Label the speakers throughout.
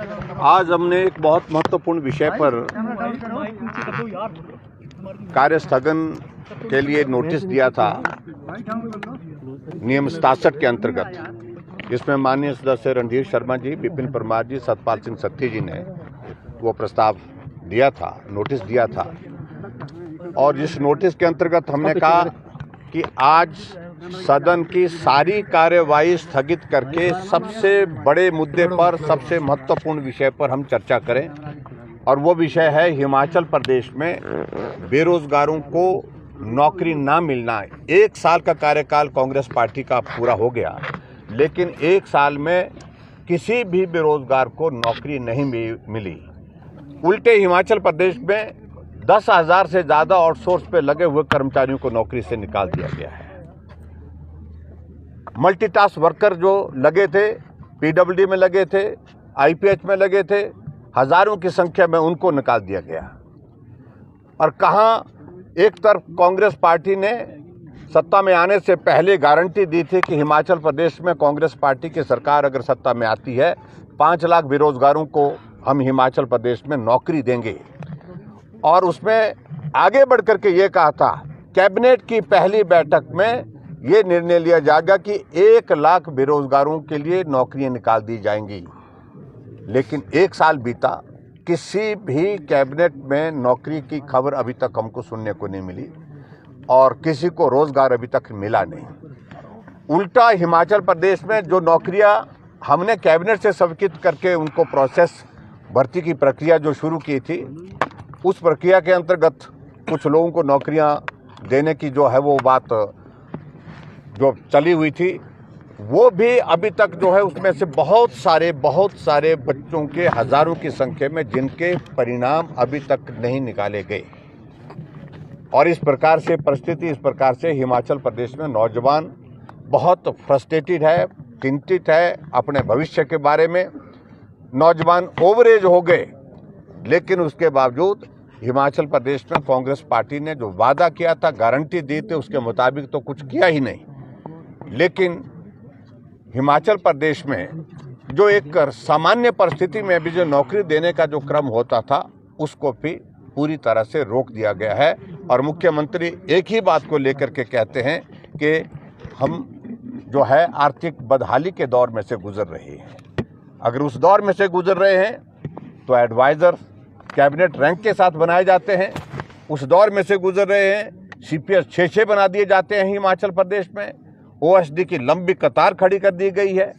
Speaker 1: आज हमने एक बहुत महत्वपूर्ण विषय पर कार्य स्थगन के लिए नोटिस दिया था नियम 67 के अंतर्गत, जिसमें माननीय सदस्य रणधीर शर्मा जी, विपिन परमार जी, सतपाल सिंह सत्ती जी ने वो प्रस्ताव दिया था, नोटिस दिया था। और इस नोटिस के अंतर्गत हमने कहा कि आज सदन की सारी कार्यवाही स्थगित करके सबसे बड़े मुद्दे पर, सबसे महत्वपूर्ण विषय पर हम चर्चा करें, और वो विषय है हिमाचल प्रदेश में बेरोजगारों को नौकरी ना मिलना। 1 साल का कार्यकाल कांग्रेस पार्टी का पूरा हो गया, लेकिन 1 साल में किसी भी बेरोजगार को नौकरी नहीं मिली। उल्टे हिमाचल प्रदेश में 10,000 से ज़्यादा आउटसोर्स पे लगे हुए कर्मचारियों को नौकरी से निकाल दिया गया है। मल्टीटास्क वर्कर जो लगे थे, पीडब्ल्यूडी में लगे थे, आईपीएच में लगे थे, हजारों की संख्या में उनको निकाल दिया गया। और कहां एक तरफ कांग्रेस पार्टी ने सत्ता में आने से पहले गारंटी दी थी कि हिमाचल प्रदेश में कांग्रेस पार्टी की सरकार अगर सत्ता में आती है 5 लाख बेरोजगारों को हम हिमाचल प्रदेश में नौकरी देंगे। और उसमें आगे बढ़ करके ये कहा था कैबिनेट की पहली बैठक में ये निर्णय लिया जाएगा कि 1 लाख बेरोजगारों के लिए नौकरियां निकाल दी जाएंगी। लेकिन 1 साल बीता, किसी भी कैबिनेट में नौकरी की खबर अभी तक हमको सुनने को नहीं मिली और किसी को रोजगार अभी तक मिला नहीं। उल्टा हिमाचल प्रदेश में जो नौकरियां हमने कैबिनेट से स्वीकृत करके उनको प्रोसेस, भर्ती की प्रक्रिया जो शुरू की थी, उस प्रक्रिया के अंतर्गत कुछ लोगों को नौकरियां देने की जो है वो बात जो चली हुई थी, वो भी अभी तक जो है उसमें से बहुत सारे बच्चों के हजारों की संख्या में जिनके परिणाम अभी तक नहीं निकाले गए। और इस प्रकार से परिस्थिति, इस प्रकार से हिमाचल प्रदेश में नौजवान बहुत फ्रस्ट्रेटेड है, चिंतित है अपने भविष्य के बारे में। नौजवान ओवर एज हो गए, लेकिन उसके बावजूद हिमाचल प्रदेश में कांग्रेस पार्टी ने जो वादा किया था, गारंटी दी थी, उसके मुताबिक तो कुछ किया ही नहीं। लेकिन हिमाचल प्रदेश में जो एक सामान्य परिस्थिति में भी जो नौकरी देने का जो क्रम होता था, उसको भी पूरी तरह से रोक दिया गया है। और मुख्यमंत्री एक ही बात को लेकर के कहते हैं कि हम जो है आर्थिक बदहाली के दौर में से गुजर रहे हैं। अगर उस दौर में से गुजर रहे हैं तो एडवाइजर कैबिनेट रैंक के साथ बनाए जाते हैं। उस दौर में से गुजर रहे हैं, सीपीएस 6 बना दिए जाते हैं हिमाचल प्रदेश में। ओएसडी की लंबी कतार खड़ी कर दी गई है।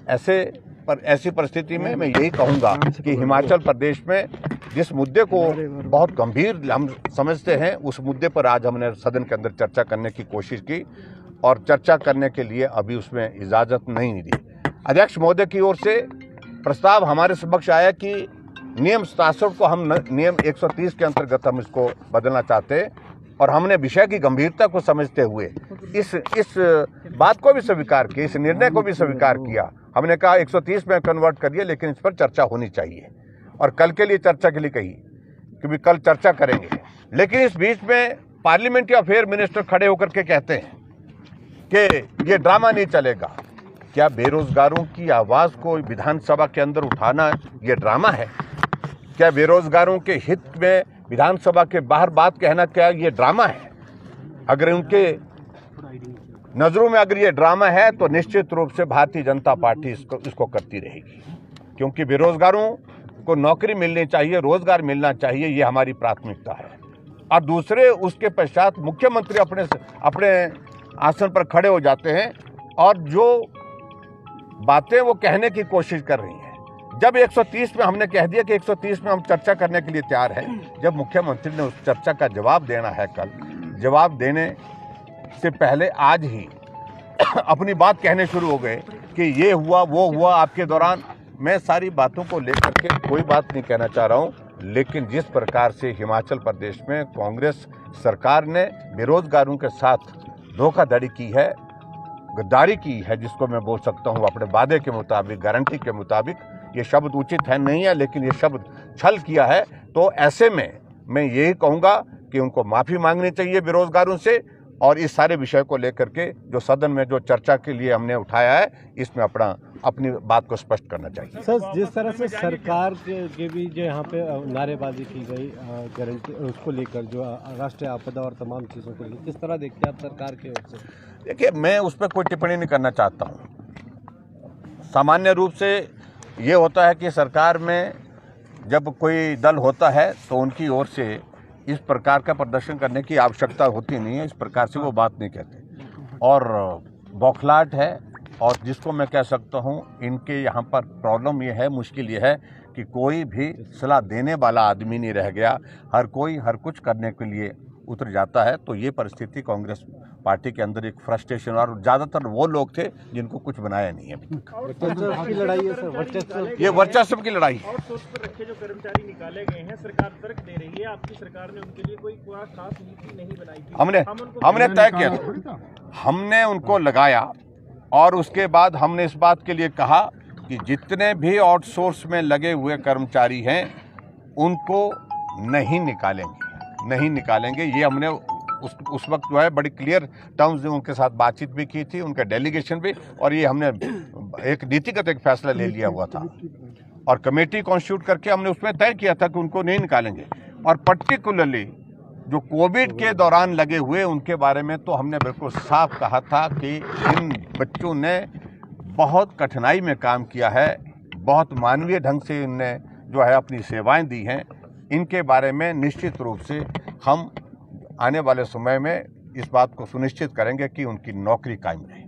Speaker 1: ऐसी परिस्थिति में मैं यही कहूँगा कि हिमाचल प्रदेश में जिस मुद्दे को बहुत गंभीर हम समझते हैं, उस मुद्दे पर आज हमने सदन के अंदर चर्चा करने की कोशिश की और चर्चा करने के लिए अभी उसमें इजाज़त नहीं दी। अध्यक्ष महोदय की ओर से प्रस्ताव हमारे समक्ष आया कि नियम 67 को हम नियम 130 के अंतर्गत हम इसको बदलना चाहते हैं। और हमने विषय की गंभीरता को समझते हुए इस बात को भी स्वीकार किया, इस निर्णय को भी स्वीकार किया। हमने कहा 130 में कन्वर्ट करिए, लेकिन इस पर चर्चा होनी चाहिए। और कल के लिए चर्चा के लिए कही कि कल चर्चा करेंगे। लेकिन इस बीच में पार्लियामेंट्री अफेयर मिनिस्टर खड़े होकर के कहते हैं कि ये ड्रामा नहीं चलेगा। क्या बेरोजगारों की आवाज़ को विधानसभा के अंदर उठाना ये ड्रामा है? क्या बेरोजगारों के हित में विधानसभा के बाहर बात कहना क्या ये ड्रामा है? अगर उनके नजरों में अगर ये ड्रामा है तो निश्चित रूप से भारतीय जनता पार्टी इसको करती रहेगी, क्योंकि बेरोजगारों को नौकरी मिलनी चाहिए, रोजगार मिलना चाहिए, ये हमारी प्राथमिकता है। और दूसरे उसके पश्चात मुख्यमंत्री अपने आसन पर खड़े हो जाते हैं और जो बातें वो कहने की कोशिश कर रही हैं। जब 130 में हमने कह दिया कि 130 में हम चर्चा करने के लिए तैयार हैं, जब मुख्यमंत्री ने उस चर्चा का जवाब देना है, कल जवाब देने से पहले आज ही अपनी बात कहने शुरू हो गए कि ये हुआ वो हुआ आपके दौरान। मैं सारी बातों को लेकर के कोई बात नहीं कहना चाह रहा हूँ, लेकिन जिस प्रकार से हिमाचल प्रदेश में कांग्रेस सरकार ने बेरोजगारों के साथ धोखाधड़ी की है, गद्दारी की है, जिसको मैं बोल सकता हूँ अपने वादे के मुताबिक, गारंटी के मुताबिक, ये शब्द उचित है नहीं है, लेकिन ये शब्द छल किया है। तो ऐसे में मैं यही कहूँगा कि उनको माफ़ी मांगनी चाहिए बेरोजगारों से, और इस सारे विषय को लेकर के जो सदन में जो चर्चा के लिए हमने उठाया है, इसमें अपनी बात को स्पष्ट करना चाहिए।
Speaker 2: सर, जिस तरह से सरकार के भी जो यहाँ पे नारेबाजी की गई गारंटी उसको लेकर, जो राष्ट्रीय आपदा और तमाम चीज़ों को लेकर, किस तरह देखते हैं आप सरकार की ओर से?
Speaker 1: देखिए, मैं उस पर कोई टिप्पणी नहीं करना चाहता हूँ। सामान्य रूप से ये होता है कि सरकार में जब कोई दल होता है तो उनकी ओर से इस प्रकार का प्रदर्शन करने की आवश्यकता होती नहीं है, इस प्रकार से वो बात नहीं कहते। और बौखलाहट है, और जिसको मैं कह सकता हूँ, इनके यहाँ पर प्रॉब्लम ये है, मुश्किल ये है कि कोई भी सलाह देने वाला आदमी नहीं रह गया, हर कोई हर कुछ करने के लिए उतर जाता है। तो ये परिस्थिति कांग्रेस पार्टी के अंदर एक फ्रस्ट्रेशन, और ज़्यादातर वो लोग थे जिनको कुछ बनाया नहीं है।
Speaker 2: वर्चस्व की लड़ाई है सर, वर्चस्व,
Speaker 1: ये वर्चस्व की लड़ाई है।
Speaker 3: आउटसोर्स पर रखे जो कर्मचारी निकाले गए हैं, सरकार तर्क दे रही है, आपकी सरकार ने उनके लिए कोई खास नीति नहीं बनाई थी।
Speaker 1: हमने तय किया, हमने उनको लगाया, और उसके बाद हमने इस बात के लिए कहा कि जितने भी आउटसोर्स में लगे हुए कर्मचारी हैं उनको नहीं निकालेंगे। ये हमने उस वक्त जो है बड़ी क्लियर टर्म्स में उनके साथ बातचीत भी की थी, उनका डेलीगेशन भी, और ये हमने एक नीतिगत एक फैसला ले लिया हुआ था, और कमेटी कॉन्स्टिट्यूट करके हमने उसमें तय किया था कि उनको नहीं निकालेंगे। और पर्टिकुलरली जो कोविड के दौरान लगे हुए उनके बारे में तो हमने बिल्कुल साफ कहा था कि इन बच्चों ने बहुत कठिनाई में काम किया है, बहुत मानवीय ढंग से इनने जो है अपनी सेवाएं दी हैं। इनके बारे में निश्चित रूप से हम आने वाले समय में इस बात को सुनिश्चित करेंगे कि उनकी नौकरी कायम रहे।